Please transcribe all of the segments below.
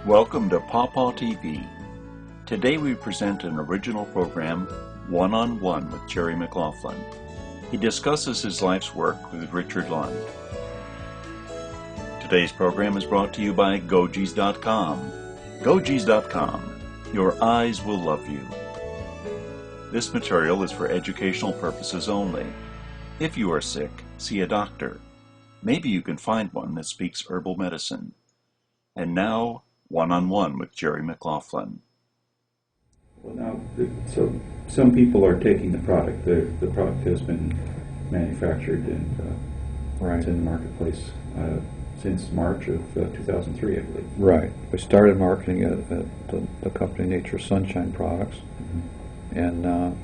Welcome to Pawpaw TV. Today we present an original program, One-on-One with Jerry McLaughlin. He discusses his life's work with Richard Lund. Today's program is brought to you by Gogees.com. Gogees.com. Your eyes will love you. This material is for educational purposes only. If you are sick, see a doctor. Maybe you can find one that speaks herbal medicine. And now, One-on-One with Jerry McLaughlin. Well, now, so some people are taking the product. The product has been manufactured and it's in the marketplace since March of 2003, I believe. Right. We started marketing it at the company Nature Sunshine Products, and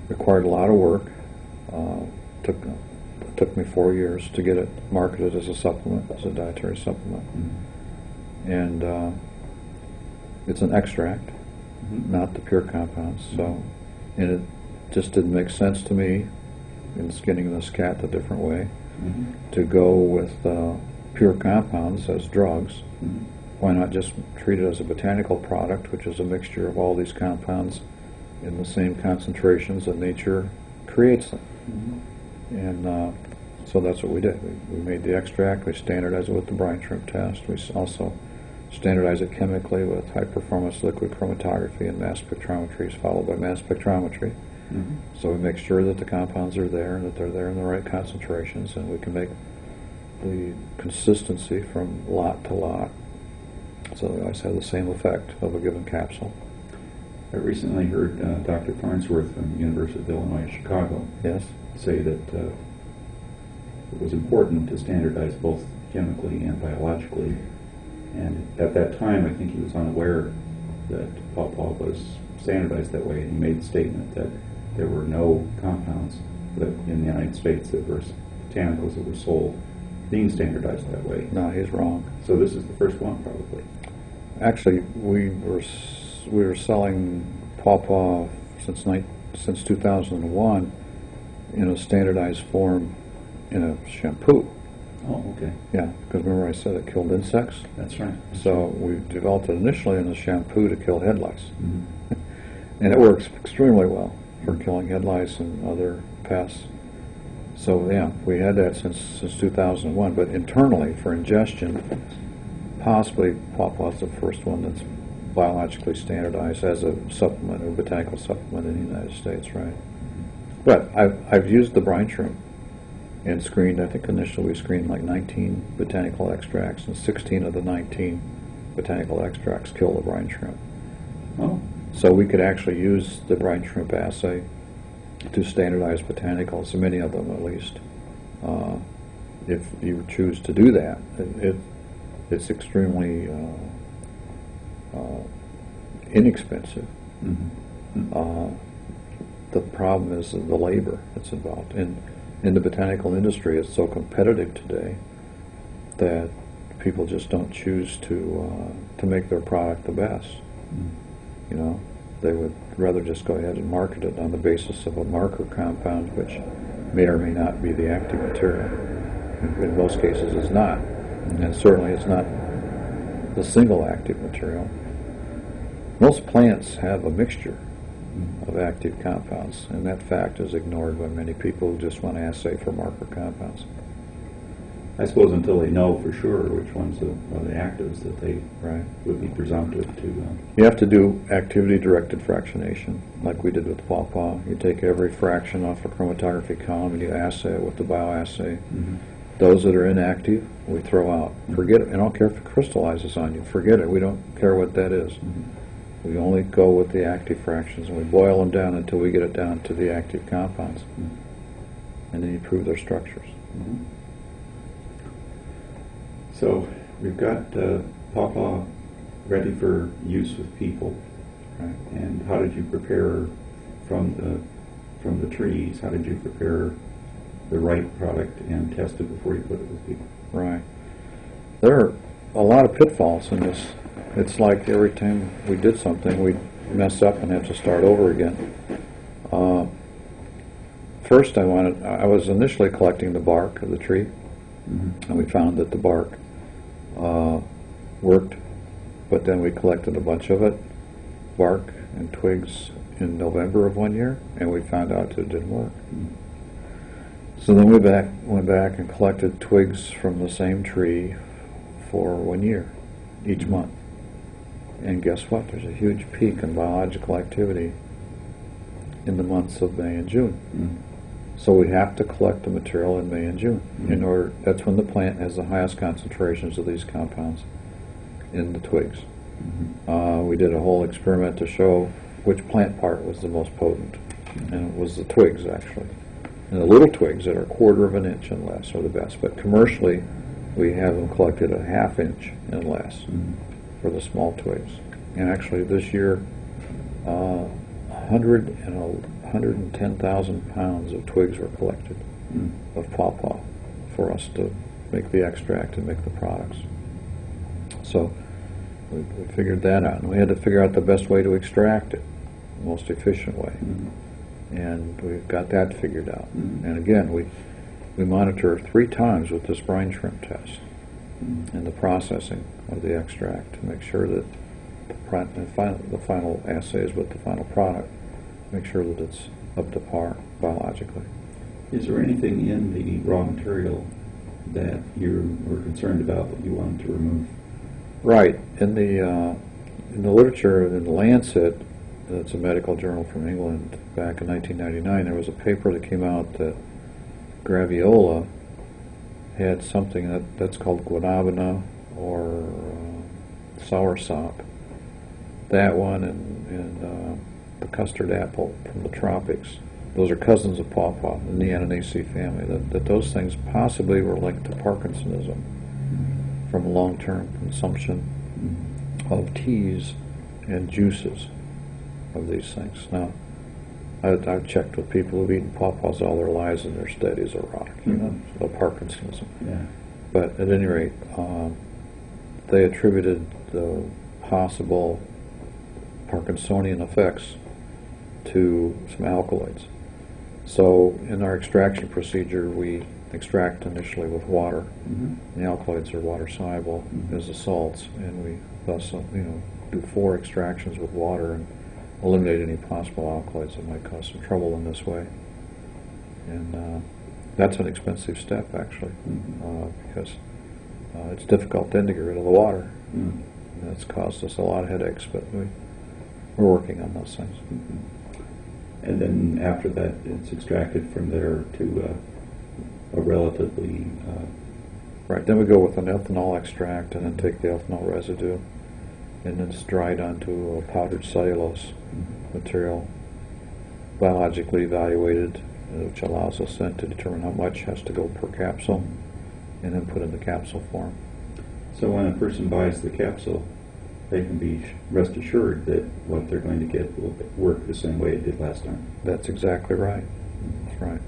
required a lot of work. Took me 4 years to get it marketed as a supplement, as a dietary supplement. And it's an extract, not the pure compounds. So, and it just didn't make sense to me, in skinning this cat a different way, to go with pure compounds as drugs. Why not just treat it as a botanical product, which is a mixture of all these compounds in the same concentrations that nature creates them? And so that's what we did. We made the extract, we standardized it with the brine shrimp test. We also standardize it chemically with high-performance liquid chromatography and mass spectrometry, followed by mass spectrometry. So we make sure that the compounds are there and that they're there in the right concentrations, and we can make the consistency from lot to lot, so they always have the same effect of a given capsule. I recently heard Dr. Farnsworth from the University of Illinois in Chicago say that it was important to standardize both chemically and biologically. And at that time, I think he was unaware that Pawpaw was standardized that way, and he made the statement that there were no compounds that in the United States that were botanicals that were sold being standardized that way. No, he's wrong. So this is the first one, probably. Actually, we were selling Pawpaw since 2001 in a standardized form in a shampoo. Oh, okay. Yeah, because remember I said it killed insects? That's right. So we developed it initially in a shampoo to kill head lice. And it works extremely well for killing head lice and other pests. So yeah, we had that since 2001, but internally for ingestion, possibly Pawpaw is the first one that's biologically standardized as a supplement, or botanical supplement in the United States, right? But I've used the brine shrimp and screened, I think initially we screened like 19 botanical extracts, and 16 of the 19 botanical extracts kill the brine shrimp. Oh. So we could actually use the brine shrimp assay to standardize botanicals, many of them at least. If you choose to do that, it's extremely inexpensive. The problem is the labor that's involved. In the botanical industry, it's so competitive today that people just don't choose to make their product the best. You know, they would rather just go ahead and market it on the basis of a marker compound, which may or may not be the active material. In most cases, it's not, and certainly it's not the single active material. Most plants have a mixture of active compounds, and that fact is ignored by many people who just want to assay for marker compounds. I suppose until they know for sure which ones are the actives that they would be presumptive to. You have to do activity-directed fractionation, like we did with Pawpaw. You take every fraction off a chromatography column and you assay it with the bioassay. Those that are inactive, we throw out. Forget it. I don't care if it crystallizes on you. Forget it. We don't care what that is. We only go with the active fractions, and we boil them down until we get it down to the active compounds. And then you prove their structures. So we've got Pawpaw ready for use with people. And how did you prepare from the trees? How did you prepare the right product and test it before you put it with people? Right. There are a lot of pitfalls in this. It's like every time we did something, we'd mess up and have to start over again. First, I was initially collecting the bark of the tree, and we found that the bark worked, but then we collected a bunch of it, bark and twigs, in November of one year, and we found out it didn't work. So then we went back and collected twigs from the same tree for 1 year, each month. And guess what? There's a huge peak in biological activity in the months of May and June. So we have to collect the material in May and June. In order, that's when the plant has the highest concentrations of these compounds in the twigs. We did a whole experiment to show which plant part was the most potent, and it was the twigs, actually. And the little twigs that are 1/4 of an inch and less are the best, but commercially we have them collected a 1/2 inch and less for the small twigs. And actually this year 110,000 pounds of twigs were collected of pawpaw for us to make the extract and make the products. So we figured that out, and we had to figure out the best way to extract it, the most efficient way. And we've got that figured out. And again, we monitor 3 times with this brine shrimp test and the processing of the extract to make sure that the final assays with the final product, make sure that it's up to par biologically. Is there anything in the raw material that you were concerned about that you wanted to remove? Right. In the literature, in the Lancet, that's a medical journal from England, back in 1999, there was a paper that came out that graviola had something that's called guanabana or soursop. That one and the custard apple from the tropics. Those are cousins of pawpaw in the Ananaceae family. That those things possibly were linked to Parkinsonism from long-term consumption of teas and juices of these things. Now, I've checked with people who've eaten pawpaws all their lives and they're steady as a rock, so Parkinsonism. Yeah. But at any rate, they attributed the possible Parkinsonian effects to some alkaloids. So in our extraction procedure, we extract initially with water. The alkaloids are water soluble as the salts, and we thus do 4 extractions with water and eliminate any possible alkaloids that might cause some trouble in this way. And that's an expensive step, actually, because it's difficult then to get rid of the water. And that's caused us a lot of headaches, but we're working on those things. And then after that, it's extracted from there to a relatively... Right, then we go with an ethanol extract and then take the ethanol residue, and then it's dried onto a powdered cellulose material, biologically evaluated, which allows us then to determine how much has to go per capsule, and then put in the capsule form. So when a person buys the capsule, they can be rest assured that what they're going to get will work the same way it did last time. That's exactly right. That's right.